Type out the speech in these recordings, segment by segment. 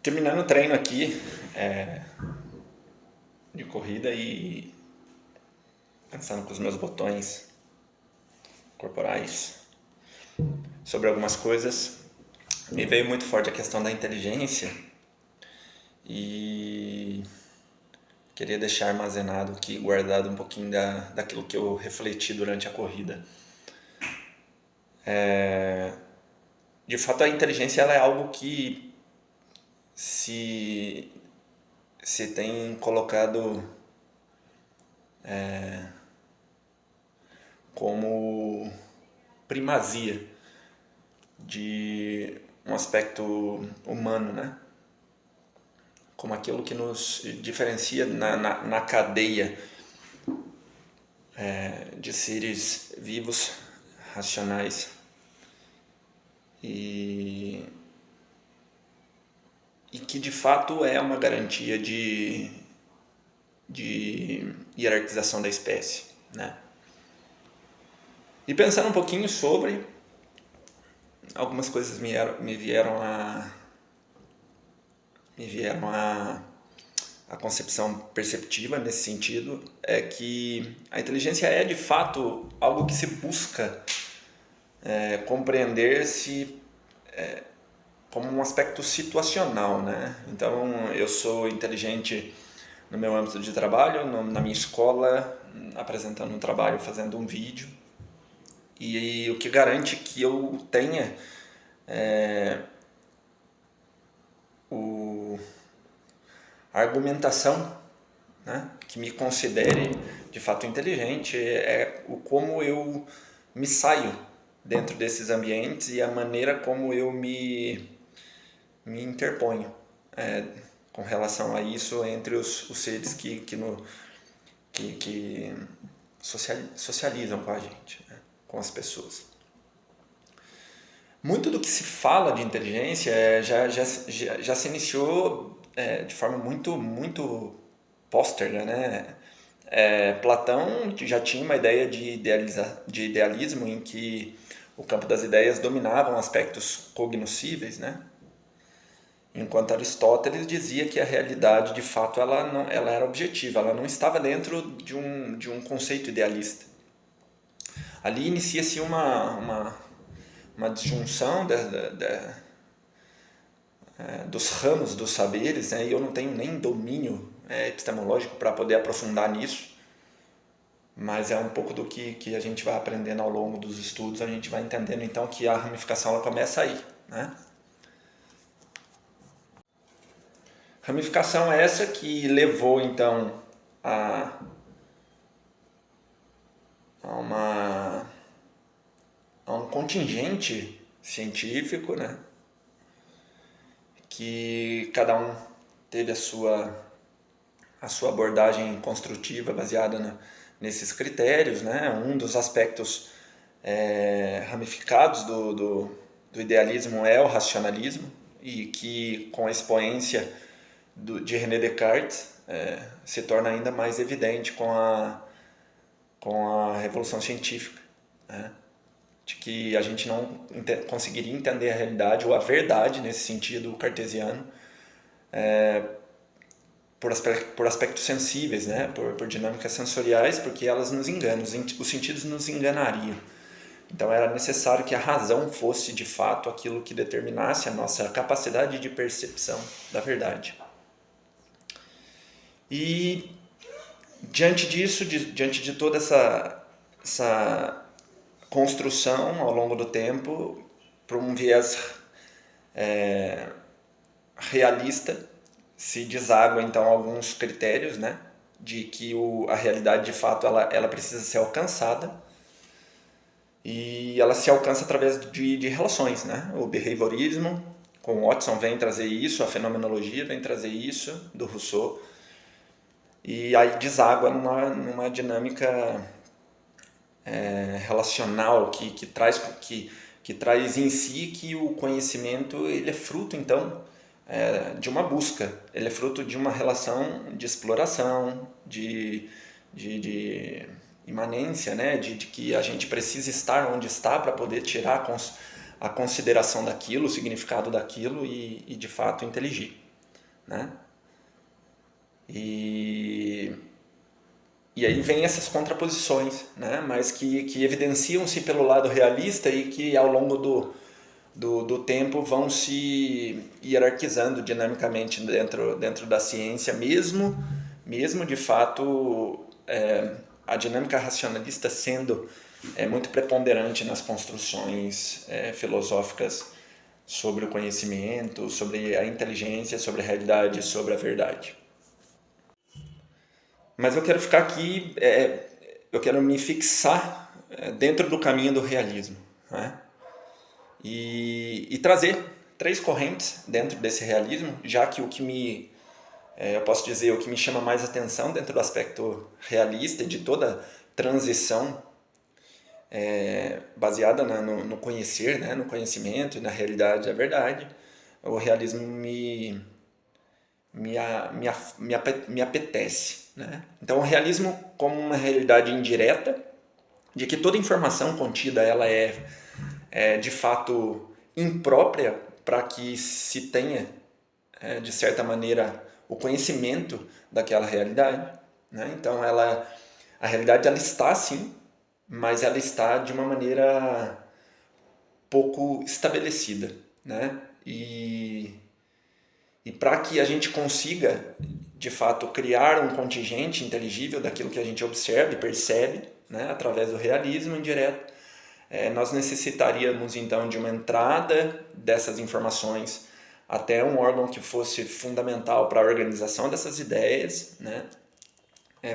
Terminando o treino aqui de corrida e pensando com os meus botões corporais sobre algumas coisas, me veio muito forte a questão da inteligência e queria deixar armazenado aqui, guardado um pouquinho daquilo que eu refleti durante a corrida. De fato, a inteligência ela é algo que se tem colocado como primazia de um aspecto humano, né? Como aquilo que nos diferencia na cadeia de seres vivos, racionais e que de fato é uma garantia de hierarquização da espécie, né? E pensando um pouquinho sobre, algumas coisas me vieram a concepção perceptiva nesse sentido, é que a inteligência é de fato algo que se busca compreender-se como um aspecto situacional, né? Então, eu sou inteligente no meu âmbito de trabalho, na minha escola, apresentando um trabalho, fazendo um vídeo, e o que garante que eu tenha a argumentação, né, que me considere de fato inteligente é o como eu me saio dentro desses ambientes e a maneira como eu me interponho com relação a isso entre os seres que socializam com a gente, né, com as pessoas. Muito do que se fala de inteligência já se iniciou de forma muito póstera, né? Platão já tinha uma ideia de idealismo em que o campo das ideias dominavam aspectos cognoscíveis, né? Enquanto Aristóteles dizia que a realidade, de fato, ela era objetiva, ela não estava dentro de um conceito idealista. Ali inicia-se uma disjunção dos ramos dos saberes, né? E eu não tenho nem domínio epistemológico para poder aprofundar nisso, mas é um pouco do que a gente vai aprendendo ao longo dos estudos, a gente vai entendendo então que a ramificação ela começa aí, né? Ramificação essa que levou então a um contingente científico, né? Que cada um teve a sua abordagem construtiva baseada nesses critérios, né? Um dos aspectos ramificados do idealismo é o racionalismo, e que com a expoência de René Descartes se torna ainda mais evidente com a Revolução Científica, né? De que a gente não conseguiria entender a realidade ou a verdade nesse sentido cartesiano por aspectos sensíveis, né? por dinâmicas sensoriais, porque elas nos enganam, os sentidos nos enganariam. Então era necessário que a razão fosse de fato aquilo que determinasse a nossa capacidade de percepção da verdade. E diante disso, diante de toda essa construção ao longo do tempo, para um viés realista, se deságua então alguns critérios, né, de que a realidade de fato ela precisa ser alcançada, e ela se alcança através de relações, né? O behaviorismo com Watson vem trazer isso, a fenomenologia vem trazer isso do Rousseau, e aí deságua numa dinâmica relacional que traz em si que o conhecimento ele é fruto então de uma busca, ele é fruto de uma relação de exploração, de imanência, né? de que a gente precisa estar onde está para poder tirar a consideração daquilo, o significado daquilo e de fato inteligir. né? E, e aí vem essas contraposições, né? Mas que evidenciam-se pelo lado realista e que ao longo do tempo vão se hierarquizando dinamicamente dentro da ciência, mesmo de fato a dinâmica racionalista sendo muito preponderante nas construções filosóficas sobre o conhecimento, sobre a inteligência, sobre a realidade, sobre a verdade. Mas eu quero ficar aqui, eu quero me fixar dentro do caminho do realismo, né? E trazer três correntes dentro desse realismo, já que eu posso dizer, o que me chama mais atenção dentro do aspecto realista e de toda transição baseada no conhecer, né, no conhecimento e na realidade da verdade, o realismo me apetece, né? Então, o realismo como uma realidade indireta, de que toda informação contida ela é de fato imprópria para que se tenha, de certa maneira, o conhecimento daquela realidade, né? Então, a realidade ela está sim, mas ela está de uma maneira pouco estabelecida, né? E para que a gente consiga, de fato, criar um contingente inteligível daquilo que a gente observa e percebe, né, através do realismo indireto, nós necessitaríamos então de uma entrada dessas informações até um órgão que fosse fundamental para a organização dessas ideias, né,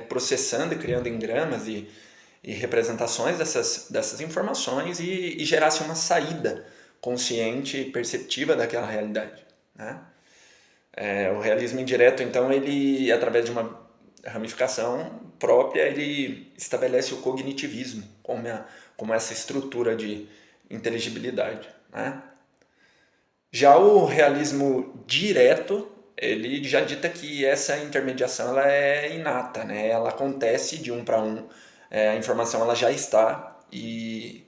processando e criando engramas e representações dessas informações e gerasse uma saída consciente e perceptiva daquela realidade, né? O realismo indireto, então, ele, através de uma ramificação própria, ele estabelece o cognitivismo como essa estrutura de inteligibilidade, né? Já o realismo direto, ele já dita que essa intermediação ela é inata, né? Ela acontece de um para um, a informação ela já está e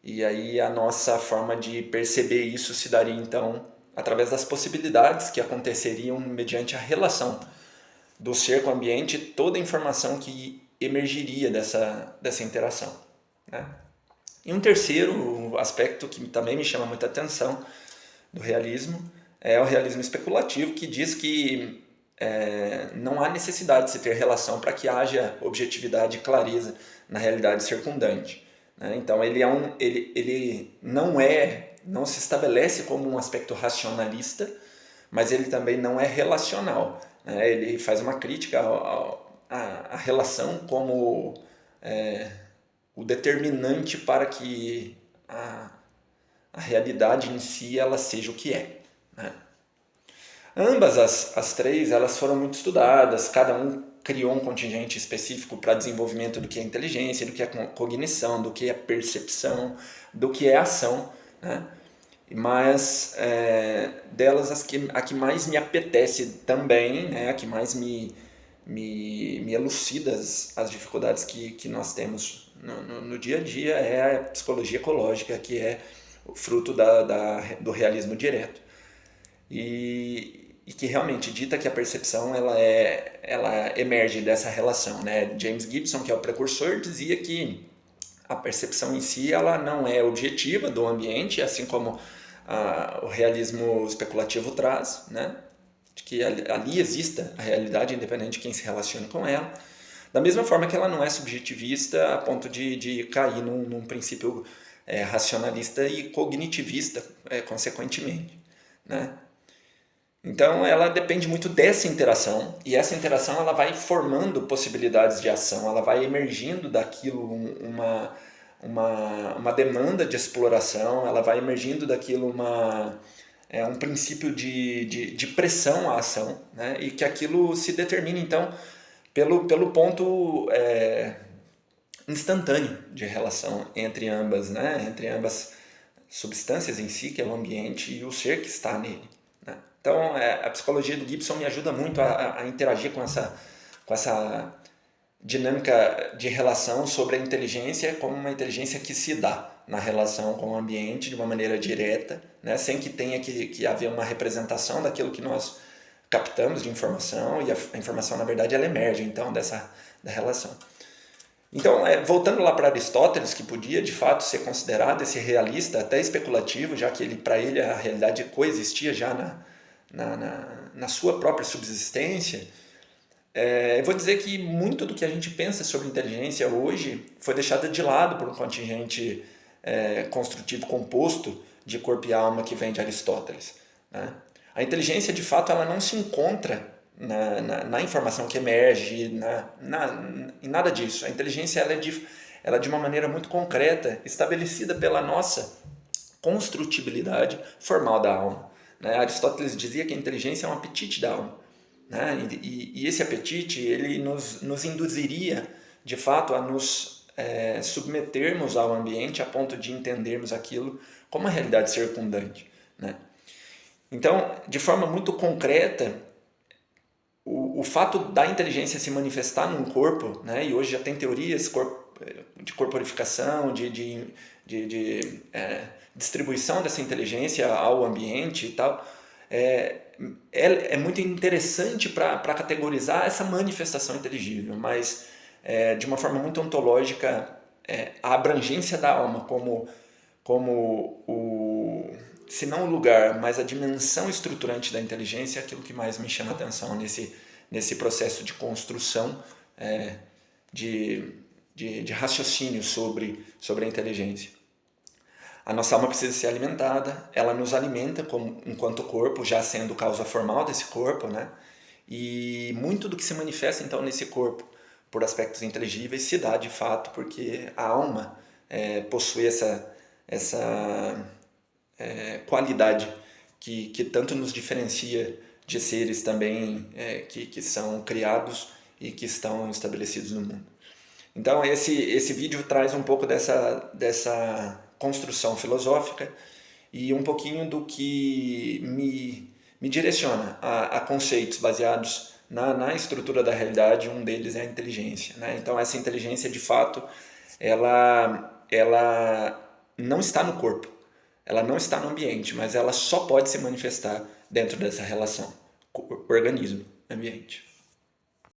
aí a nossa forma de perceber isso se daria então através das possibilidades que aconteceriam mediante a relação do ser com o ambiente, toda a informação que emergiria dessa interação, né? E um terceiro aspecto que também me chama muita atenção do realismo é o realismo especulativo, que diz que não há necessidade de se ter relação para que haja objetividade e clareza na realidade circundante, né? Então ele não se estabelece como um aspecto racionalista, mas ele também não é relacional, né? Ele faz uma crítica à relação como o determinante para que a realidade em si ela seja o que é, né? Ambas as três elas foram muito estudadas, cada um criou um contingente específico para desenvolvimento do que é inteligência, do que é cognição, do que é percepção, do que é ação, né? Mas delas a que mais me apetece também, né, a que mais me elucida as dificuldades que nós temos no dia a dia é a psicologia ecológica, que é o fruto do realismo direto. E que realmente dita que a percepção ela emerge dessa relação, né? James Gibson, que é o precursor, dizia que a percepção em si ela não é objetiva do ambiente, assim como o realismo especulativo traz, né? De que ali exista a realidade independente de quem se relaciona com ela. Da mesma forma que ela não é subjetivista a ponto de cair num princípio racionalista e cognitivista, consequentemente, né? Então ela depende muito dessa interação, e essa interação ela vai formando possibilidades de ação, ela vai emergindo daquilo uma demanda de exploração, ela vai emergindo daquilo um princípio de pressão à ação, né? E que aquilo se determina então pelo ponto instantâneo de relação entre ambas, né? Entre ambas substâncias em si, que é o ambiente, e o ser que está nele, né? Então, a psicologia do Gibson me ajuda muito a interagir com essa dinâmica de relação sobre a inteligência como uma inteligência que se dá na relação com o ambiente de uma maneira direta, né? Sem que tenha que haver uma representação daquilo que nós captamos de informação e a informação, na verdade, ela emerge, então, da relação. Então, voltando lá para Aristóteles, que podia, de fato, ser considerado esse realista, até especulativo, já que para ele a realidade coexistia já na sua própria subsistência, eu vou dizer que muito do que a gente pensa sobre inteligência hoje foi deixado de lado por um contingente construtivo composto de corpo e alma que vem de Aristóteles, né? A inteligência, de fato, ela não se encontra na informação que emerge, em nada disso. A inteligência ela é de uma maneira muito concreta, estabelecida pela nossa construtibilidade formal da alma, né? Aristóteles dizia que a inteligência é um apetite da alma, né? E esse apetite ele nos induziria, de fato, a nos submetermos ao ambiente a ponto de entendermos aquilo como a realidade circundante, né? Então, de forma muito concreta, o fato da inteligência se manifestar num corpo, né? E hoje já tem teorias de corporificação, de distribuição dessa inteligência ao ambiente e tal, é muito interessante para categorizar essa manifestação inteligível, mas de uma forma muito ontológica, a abrangência da alma como se não o lugar, mas a dimensão estruturante da inteligência é aquilo que mais me chama a atenção nesse processo de construção de raciocínio sobre a inteligência. A nossa alma precisa ser alimentada, ela nos alimenta enquanto corpo, já sendo causa formal desse corpo, né? E muito do que se manifesta então nesse corpo por aspectos inteligíveis se dá de fato porque a alma possui essa qualidade que tanto nos diferencia de seres também que são criados e que estão estabelecidos no mundo. Então esse vídeo traz um pouco dessa construção filosófica e um pouquinho do que me direciona a conceitos baseados na estrutura da realidade. Um deles é a inteligência, né? Então essa inteligência, de fato, ela não está no corpo, ela não está no ambiente, mas ela só pode se manifestar dentro dessa relação organismo-ambiente.